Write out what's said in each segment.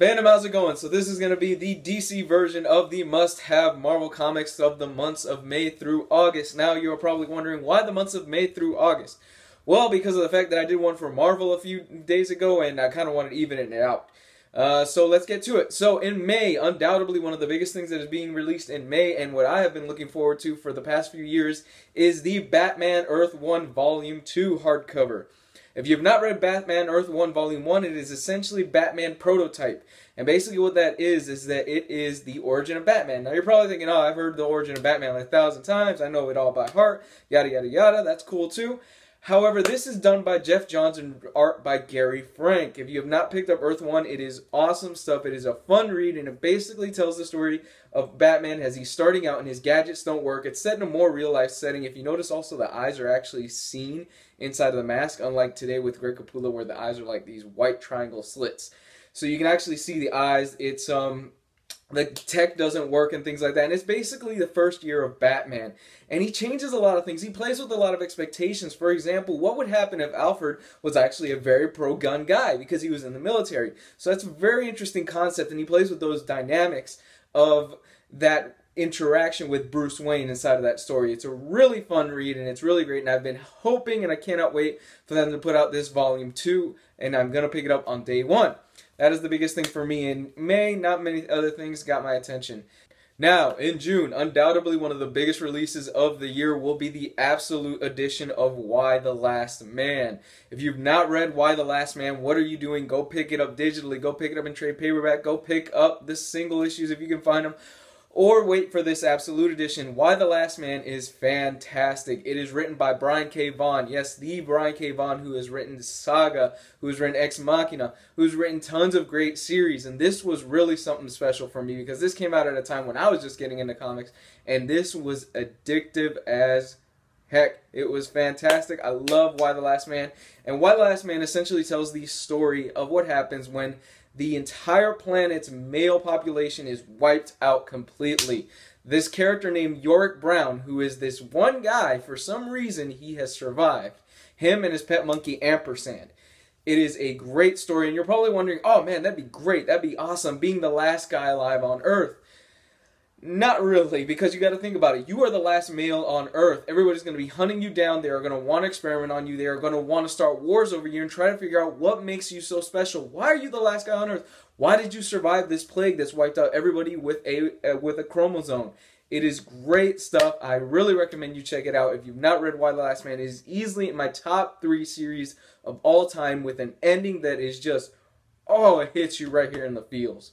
Fandom, how's it going? So this is going to be the DC version of the must-have Marvel Comics of the months of May through August. Now you're probably wondering why the months of May through August. Well, because of the fact that I did one for Marvel a few days ago and I kind of wanted to even it out. So let's get to it. So in May, undoubtedly one of the biggest things that is being released in May and what I have been looking forward to for the past few years is the Batman Earth 1 Volume 2 hardcover. If you have not read Batman Earth 1 Volume 1, it is essentially Batman Prototype. And basically what that is that it is the origin of Batman. Now you're probably thinking, oh, I've heard the origin of Batman like 1,000 times. I know it all by heart. Yada, yada, yada. That's cool too. However, this is done by Jeff Johns and art by Gary Frank. If you have not picked up Earth 1, it is awesome stuff. It is a fun read, and it basically tells the story of Batman as he's starting out and his gadgets don't work. It's set in a more real-life setting. If you notice also, the eyes are actually seen inside of the mask, unlike today with Greg Capullo where the eyes are like these white triangle slits. So you can actually see the eyes. It's the tech doesn't work and things like that. And it's basically the first year of Batman. And he changes a lot of things. He plays with a lot of expectations. For example, what would happen if Alfred was actually a very pro-gun guy because he was in the military? So that's a very interesting concept. And he plays with those dynamics of that interaction with Bruce Wayne inside of that story. It's a really fun read and it's really great. And I've been hoping and I cannot wait for them to put out this Volume 2. And I'm going to pick it up on day one. That is the biggest thing for me in May. Not many other things got my attention. Now, in June, undoubtedly one of the biggest releases of the year will be the absolute edition of Y the Last Man. If you've not read Y the Last Man, what are you doing? Go pick it up digitally. Go pick it up in trade paperback. Go pick up the single issues if you can find them. Or wait for this absolute edition. Y the Last Man is fantastic. It is written by Brian K. Vaughan. Yes, the Brian K. Vaughan who has written Saga, who has written Ex Machina, who's written tons of great series. And this was really something special for me because this came out at a time when I was just getting into comics. And this was addictive as heck. It was fantastic. I love Y the Last Man. And Y the Last Man essentially tells the story of what happens when the entire planet's male population is wiped out completely. This character named Yorick Brown, who is this one guy, for some reason he has survived. Him and his pet monkey Ampersand. It is a great story, and you're probably wondering, oh man, that'd be great, that'd be awesome, being the last guy alive on Earth. Not really, because you got to think about it. You are the last male on Earth. Everybody's going to be hunting you down. They are going to want to experiment on you. They are going to want to start wars over you and try to figure out what makes you so special. Why are you the last guy on Earth? Why did you survive this plague that's wiped out everybody with a chromosome? It is great stuff. I really recommend you check it out. If you've not read Y the Last Man, it is easily in my top 3 series of all time with an ending that is just, oh, it hits you right here in the feels.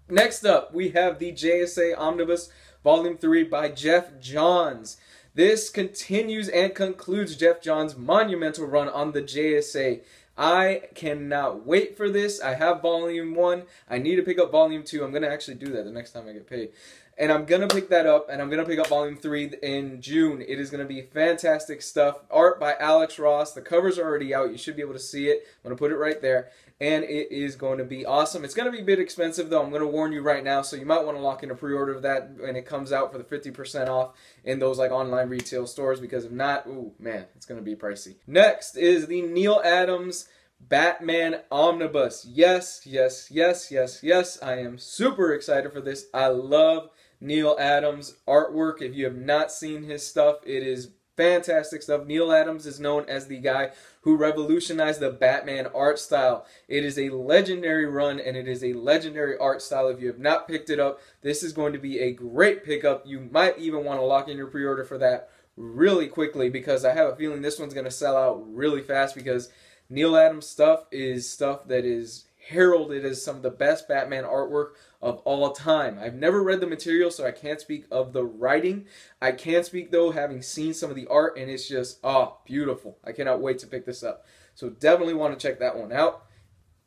Next up, we have the JSA Omnibus Volume 3 by Jeff Johns. This continues and concludes Jeff Johns' monumental run on the JSA. I cannot wait for this. I have Volume 1. I need to pick up Volume 2. I'm going to actually do that the next time I get paid. And I'm going to pick that up, and I'm going to pick up Volume 3 in June. It is going to be fantastic stuff. Art by Alex Ross. The cover's are already out. You should be able to see it. I'm going to put it right there. And it is going to be awesome. It's going to be a bit expensive, though. I'm going to warn you right now, so you might want to lock in a pre-order of that when it comes out for the 50% off in those like online retail stores, because if not, ooh, man, it's going to be pricey. Next is the Neal Adams Batman Omnibus. Yes, yes, yes, yes, yes. I am super excited for this. I love Neal Adams' artwork. If you have not seen his stuff, it is fantastic stuff. Neal Adams is known as the guy who revolutionized the Batman art style. It is a legendary run and it is a legendary art style. If you have not picked it up, this is going to be a great pickup. You might even want to lock in your pre-order for that really quickly because I have a feeling this one's going to sell out really fast because Neal Adams stuff is stuff that is heralded as some of the best Batman artwork of all time. I've never read the material, so I can't speak of the writing. I can speak, though, having seen some of the art, and it's just, oh, beautiful. I cannot wait to pick this up. So definitely want to check that one out.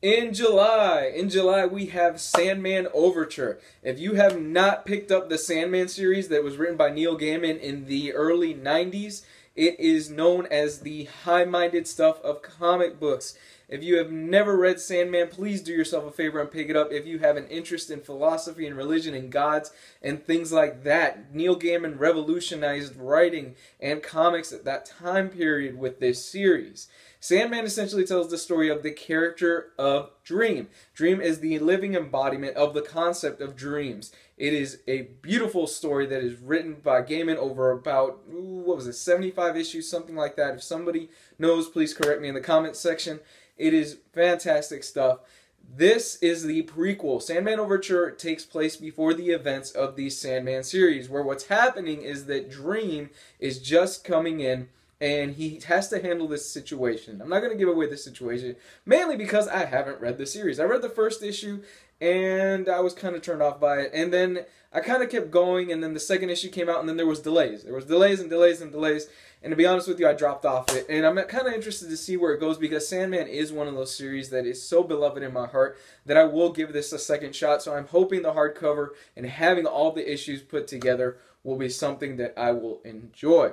In July, we have Sandman Overture. If you have not picked up the Sandman series that was written by Neil Gaiman in the early 90s, it is known as the high-minded stuff of comic books. If you have never read Sandman, please do yourself a favor and pick it up. If you have an interest in philosophy and religion and gods and things like that, Neil Gaiman revolutionized writing and comics at that time period with this series. Sandman essentially tells the story of the character of Dream. Dream is the living embodiment of the concept of dreams. It is a beautiful story that is written by Gaiman over about, 75 issues, something like that. If somebody knows, please correct me in the comments section. It is fantastic stuff. This is the prequel. Sandman Overture takes place before the events of the Sandman series, where what's happening is that Dream is just coming in and he has to handle this situation. I'm not going to give away the situation, mainly because I haven't read the series. I read the first issue, and I was kind of turned off by it. And then I kind of kept going, and then the second issue came out, and then there was delays. There was delays and delays and delays. And to be honest with you, I dropped off it. And I'm kind of interested to see where it goes, because Sandman is one of those series that is so beloved in my heart that I will give this a second shot. So I'm hoping the hardcover and having all the issues put together will be something that I will enjoy.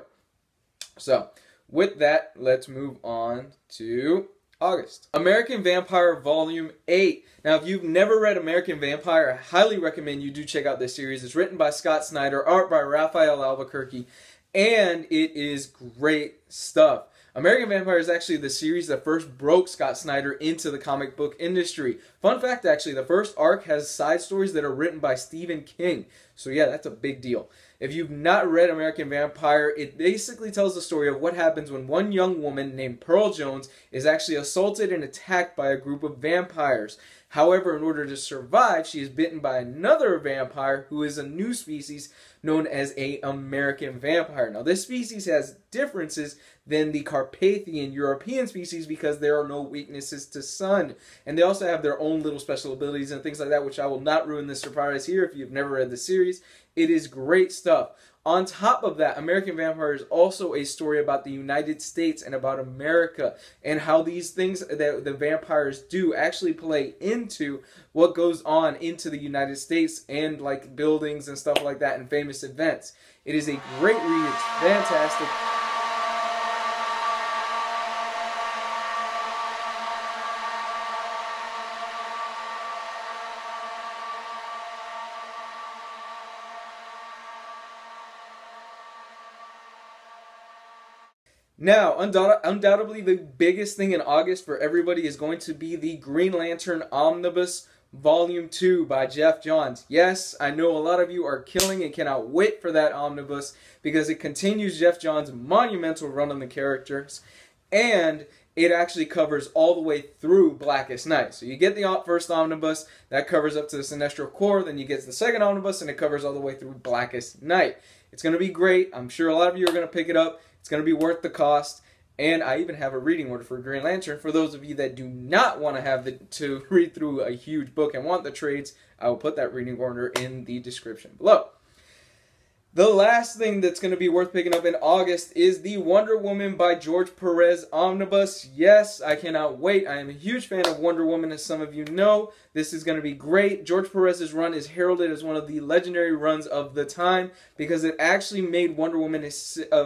So, with that, let's move on to August. American Vampire Volume 8. Now, if you've never read American Vampire, I highly recommend you do check out this series. It's written by Scott Snyder, art by Raphael Albuquerque, and it is great stuff. American Vampire is actually the series that first broke Scott Snyder into the comic book industry. Fun fact, actually, the first arc has side stories that are written by Stephen King. So yeah, that's a big deal. If you've not read American Vampire, it basically tells the story of what happens when one young woman named Pearl Jones is actually assaulted and attacked by a group of vampires. However, in order to survive, she is bitten by another vampire who is a new species known as an American vampire. Now, this species has differences than the Carpathian European species because there are no weaknesses to sun. And they also have their own little special abilities and things like that, which I will not ruin the surprise here if you've never read the series. It is great stuff. On top of that, American Vampire is also a story about the United States and about America and how these things that the vampires do actually play into what goes on into the United States and like buildings and stuff like that and famous events. It is a great read. It's fantastic. Now, undoubtedly the biggest thing in August for everybody is going to be the Green Lantern Omnibus Volume 2 by Jeff Johns. Yes, I know a lot of you are killing and cannot wait for that omnibus because it continues Jeff Johns' monumental run on the characters, and it actually covers all the way through Blackest Night. So you get the first omnibus, that covers up to the Sinestro Corps, then you get the second omnibus, and it covers all the way through Blackest Night. It's going to be great. I'm sure a lot of you are going to pick it up. It's going to be worth the cost, and I even have a reading order for Green Lantern. For those of you that do not want to have to read through a huge book and want the trades, I will put that reading order in the description below. The last thing that's going to be worth picking up in August is the Wonder Woman by George Perez Omnibus. Yes, I cannot wait. I am a huge fan of Wonder Woman, as some of you know. This is going to be great. George Perez's run is heralded as one of the legendary runs of the time because it actually made Wonder Woman a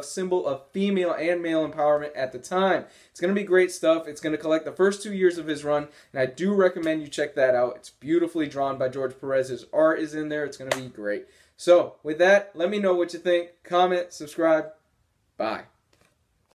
symbol of female and male empowerment at the time. It's going to be great stuff. It's going to collect the first 2 years of his run, and I do recommend you check that out. It's beautifully drawn by George Perez. His art is in there. It's going to be great. So, with that, let me know what you think. Comment, subscribe. Bye.